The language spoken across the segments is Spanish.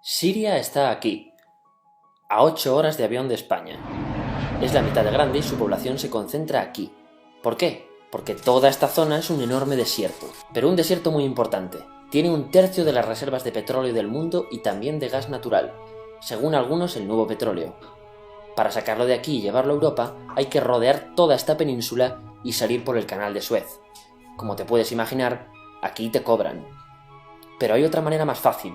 Siria está aquí, a 8 horas de avión de España. Es la mitad de grande y su población se concentra aquí. ¿Por qué? Porque toda esta zona es un enorme desierto, pero un desierto muy importante. Tiene 1/3 de las reservas de petróleo del mundo y también de gas natural, según algunos el nuevo petróleo. Para sacarlo de aquí y llevarlo a Europa, hay que rodear toda esta península y salir por el canal de Suez. Como te puedes imaginar, aquí te cobran. Pero hay otra manera más fácil,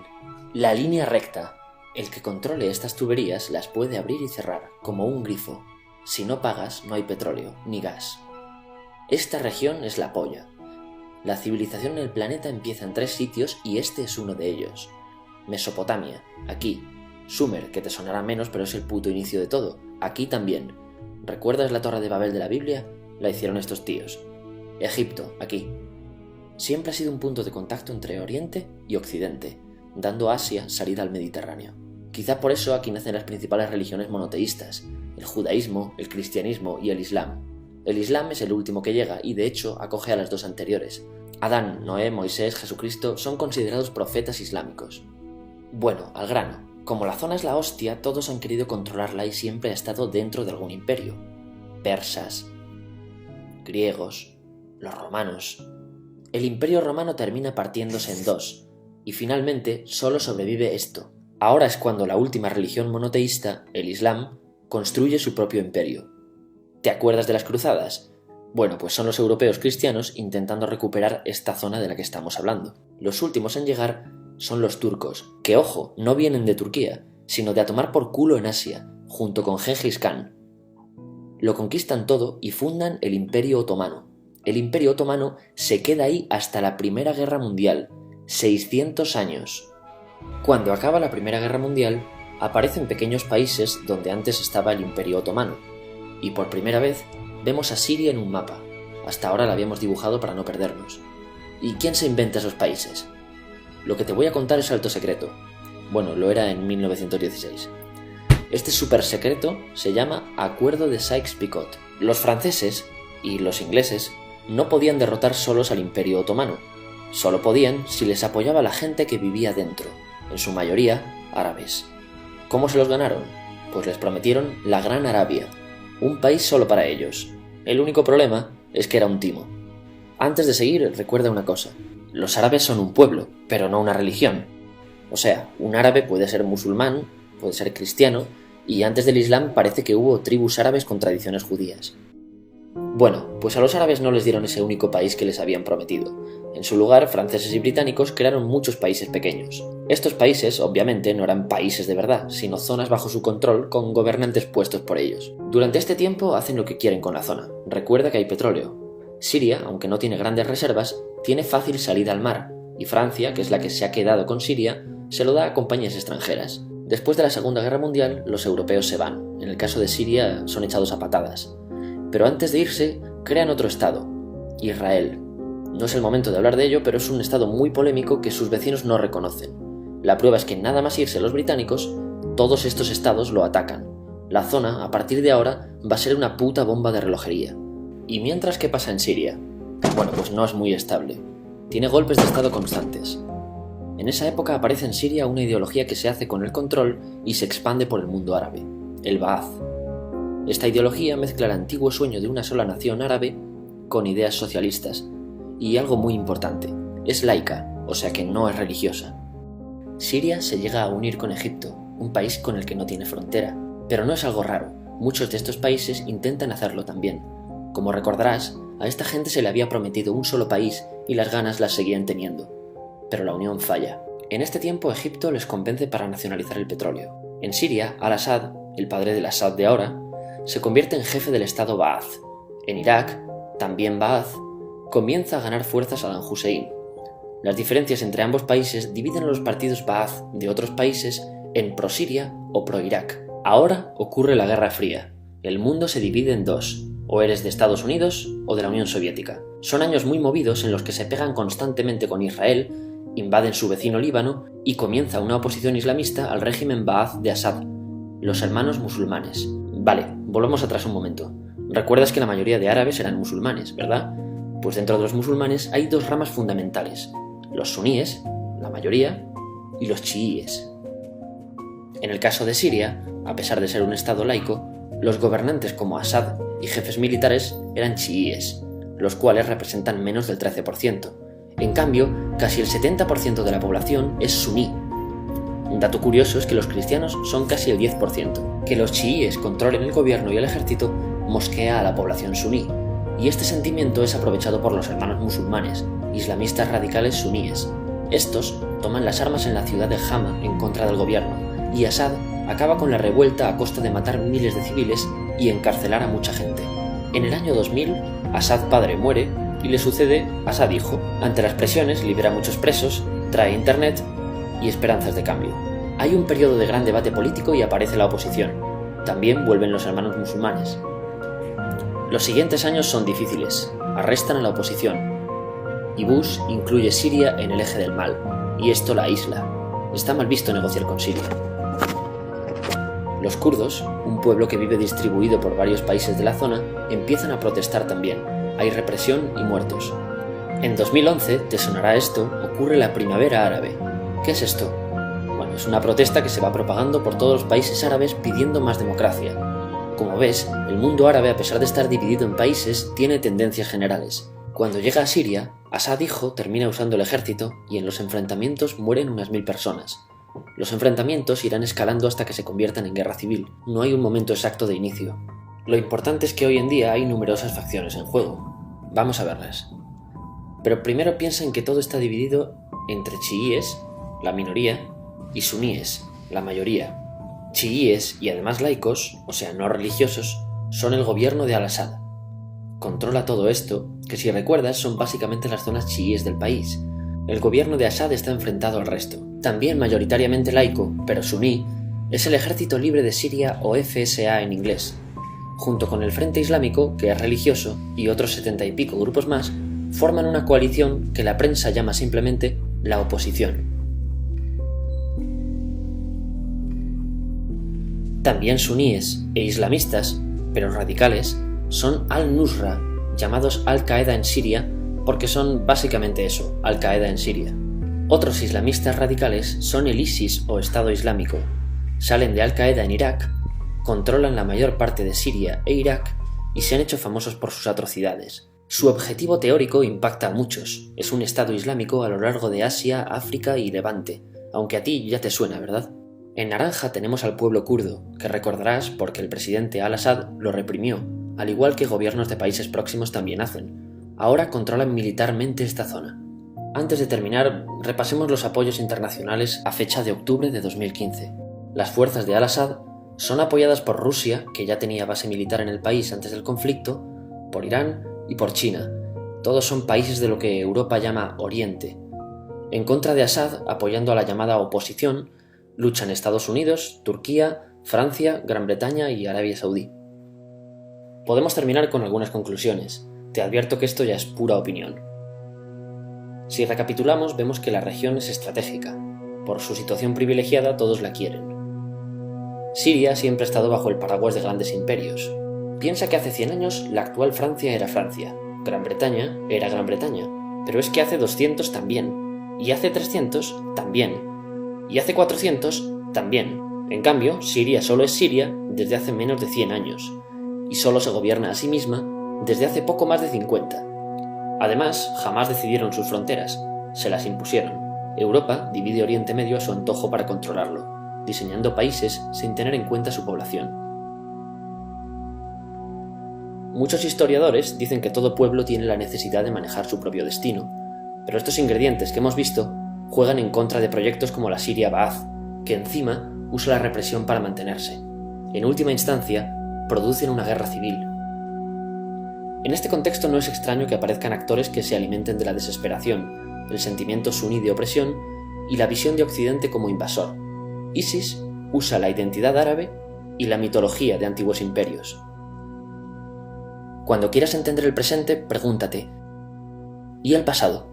la línea recta. El que controle estas tuberías las puede abrir y cerrar, como un grifo. Si no pagas, no hay petróleo, ni gas. Esta región es la polla. La civilización en el planeta empieza en 3 sitios y este es uno de ellos. Mesopotamia, aquí. Sumer, que te sonará menos, pero es el puto inicio de todo. Aquí también. ¿Recuerdas la Torre de Babel de la Biblia? La hicieron estos tíos. Egipto, aquí. Siempre ha sido un punto de contacto entre Oriente y Occidente, dando a Asia salida al Mediterráneo. Quizá por eso aquí nacen las principales religiones monoteístas, el judaísmo, el cristianismo y el islam. El islam es el último que llega y de hecho acoge a las 2 anteriores. Adán, Noé, Moisés, Jesucristo son considerados profetas islámicos. Bueno, al grano. Como la zona es la hostia, todos han querido controlarla y siempre ha estado dentro de algún imperio. Persas, griegos, los romanos. El imperio romano termina partiéndose en 2, y finalmente solo sobrevive esto. Ahora es cuando la última religión monoteísta, el Islam, construye su propio imperio. ¿Te acuerdas de las cruzadas? Bueno, pues son los europeos cristianos intentando recuperar esta zona de la que estamos hablando. Los últimos en llegar son los turcos, que ojo, no vienen de Turquía, sino de a tomar por culo en Asia, junto con Gengis Khan. Lo conquistan todo y fundan el Imperio Otomano. El Imperio Otomano se queda ahí hasta la Primera Guerra Mundial, 600 años. Cuando acaba la Primera Guerra Mundial, aparecen pequeños países donde antes estaba el Imperio Otomano, y por primera vez vemos a Siria en un mapa. Hasta ahora la habíamos dibujado para no perdernos. ¿Y quién se inventa esos países? Lo que te voy a contar es alto secreto. Bueno, lo era en 1916. Este súper secreto se llama Acuerdo de Sykes-Picot. Los franceses y los ingleses no podían derrotar solos al Imperio Otomano. Solo podían si les apoyaba la gente que vivía dentro, en su mayoría árabes. ¿Cómo se los ganaron? Pues les prometieron la Gran Arabia, un país solo para ellos. El único problema es que era un timo. Antes de seguir, recuerda una cosa. Los árabes son un pueblo, pero no una religión. O sea, un árabe puede ser musulmán, puede ser cristiano, y antes del Islam parece que hubo tribus árabes con tradiciones judías. Bueno, pues a los árabes no les dieron ese único país que les habían prometido. En su lugar, franceses y británicos crearon muchos países pequeños. Estos países, obviamente, no eran países de verdad, sino zonas bajo su control con gobernantes puestos por ellos. Durante este tiempo hacen lo que quieren con la zona. Recuerda que hay petróleo. Siria, aunque no tiene grandes reservas, tiene fácil salida al mar, y Francia, que es la que se ha quedado con Siria, se lo da a compañías extranjeras. Después de la Segunda Guerra Mundial, los europeos se van. En el caso de Siria, son echados a patadas. Pero antes de irse, crean otro estado, Israel. No es el momento de hablar de ello, pero es un estado muy polémico que sus vecinos no reconocen. La prueba es que nada más irse los británicos, todos estos estados lo atacan. La zona, a partir de ahora, va a ser una puta bomba de relojería. ¿Y mientras qué pasa en Siria? Bueno, pues no es muy estable. Tiene golpes de estado constantes. En esa época aparece en Siria una ideología que se hace con el control y se expande por el mundo árabe, el Ba'ath. Esta ideología mezcla el antiguo sueño de una sola nación árabe con ideas socialistas. Y algo muy importante, es laica, o sea que no es religiosa. Siria se llega a unir con Egipto, un país con el que no tiene frontera. Pero no es algo raro, muchos de estos países intentan hacerlo también. Como recordarás, a esta gente se le había prometido un solo país y las ganas las seguían teniendo. Pero la unión falla. En este tiempo Egipto les convence para nacionalizar el petróleo. En Siria, Al-Assad, el padre del Assad de ahora, se convierte en jefe del estado Ba'ath. En Irak, también Ba'ath, comienza a ganar fuerza Saddam Hussein. Las diferencias entre ambos países dividen a los partidos Ba'ath de otros países en pro-Siria o pro-Irak. Ahora ocurre la Guerra Fría. El mundo se divide en 2, o eres de Estados Unidos o de la Unión Soviética. Son años muy movidos en los que se pegan constantemente con Israel, invaden su vecino Líbano y comienza una oposición islamista al régimen Ba'ath de Assad, los hermanos musulmanes. Vale, volvamos atrás un momento. Recuerdas que la mayoría de árabes eran musulmanes, ¿verdad? Pues dentro de los musulmanes hay 2 ramas fundamentales, los suníes, la mayoría, y los chiíes. En el caso de Siria, a pesar de ser un estado laico, los gobernantes como Assad y jefes militares eran chiíes, los cuales representan menos del 13%. En cambio, casi el 70% de la población es suní. Un dato curioso es que los cristianos son casi el 10%. Que los chiíes controlen el gobierno y el ejército mosquea a la población suní, y este sentimiento es aprovechado por los hermanos musulmanes, islamistas radicales suníes. Estos toman las armas en la ciudad de Hama en contra del gobierno, y Assad acaba con la revuelta a costa de matar miles de civiles y encarcelar a mucha gente. En el año 2000, Assad padre muere y le sucede Assad hijo. Ante las presiones libera a muchos presos, trae internet y esperanzas de cambio. Hay un periodo de gran debate político y aparece la oposición. También vuelven los hermanos musulmanes. Los siguientes años son difíciles. Arrestan a la oposición. Y Bush incluye Siria en el eje del mal, y esto la aísla. Está mal visto negociar con Siria. Los kurdos, un pueblo que vive distribuido por varios países de la zona, empiezan a protestar también. Hay represión y muertos. En 2011, te sonará esto, ocurre la Primavera Árabe. ¿Qué es esto? Bueno, es una protesta que se va propagando por todos los países árabes pidiendo más democracia. Como ves, el mundo árabe, a pesar de estar dividido en países, tiene tendencias generales. Cuando llega a Siria, Assad hijo termina usando el ejército y en los enfrentamientos mueren unas 1000 personas. Los enfrentamientos irán escalando hasta que se conviertan en guerra civil. No hay un momento exacto de inicio. Lo importante es que hoy en día hay numerosas facciones en juego. Vamos a verlas. Pero primero piensa en que todo está dividido entre chiíes, la minoría, y suníes, la mayoría. Chiíes y además laicos, o sea no religiosos, son el gobierno de Al-Assad. Controla todo esto, que si recuerdas son básicamente las zonas chiíes del país. El gobierno de Assad está enfrentado al resto. También mayoritariamente laico, pero suní, es el Ejército Libre de Siria o FSA en inglés. Junto con el Frente Islámico, que es religioso, y otros 70 y pico grupos más, forman una coalición que la prensa llama simplemente la oposición. También suníes e islamistas, pero radicales, son Al-Nusra, llamados Al-Qaeda en Siria, porque son básicamente eso, Al-Qaeda en Siria. Otros islamistas radicales son el ISIS o Estado Islámico. Salen de Al-Qaeda en Irak, controlan la mayor parte de Siria e Irak y se han hecho famosos por sus atrocidades. Su objetivo teórico impacta a muchos. Es un Estado Islámico a lo largo de Asia, África y Levante, aunque a ti ya te suena, ¿verdad? En naranja tenemos al pueblo kurdo, que recordarás porque el presidente Al-Assad lo reprimió, al igual que gobiernos de países próximos también hacen. Ahora controlan militarmente esta zona. Antes de terminar, repasemos los apoyos internacionales a fecha de octubre de 2015. Las fuerzas de Al-Assad son apoyadas por Rusia, que ya tenía base militar en el país antes del conflicto, por Irán y por China. Todos son países de lo que Europa llama Oriente. En contra de Assad, apoyando a la llamada oposición, luchan Estados Unidos, Turquía, Francia, Gran Bretaña y Arabia Saudí. Podemos terminar con algunas conclusiones. Te advierto que esto ya es pura opinión. Si recapitulamos, vemos que la región es estratégica. Por su situación privilegiada, todos la quieren. Siria siempre ha estado bajo el paraguas de grandes imperios. Piensa que hace 100 años la actual Francia era Francia, Gran Bretaña era Gran Bretaña, pero es que hace 200 también, y hace 300 también, y hace 400 también. En cambio, Siria solo es Siria desde hace menos de 100 años, y solo se gobierna a sí misma desde hace poco más de 50. Además, jamás decidieron sus fronteras, se las impusieron. Europa divide Oriente Medio a su antojo para controlarlo, diseñando países sin tener en cuenta su población. Muchos historiadores dicen que todo pueblo tiene la necesidad de manejar su propio destino, pero estos ingredientes que hemos visto juegan en contra de proyectos como la Siria Ba'ath, que encima usa la represión para mantenerse. En última instancia, producen una guerra civil. En este contexto no es extraño que aparezcan actores que se alimenten de la desesperación, el sentimiento suní de opresión y la visión de Occidente como invasor. ISIS usa la identidad árabe y la mitología de antiguos imperios. Cuando quieras entender el presente, pregúntate: ¿y el pasado?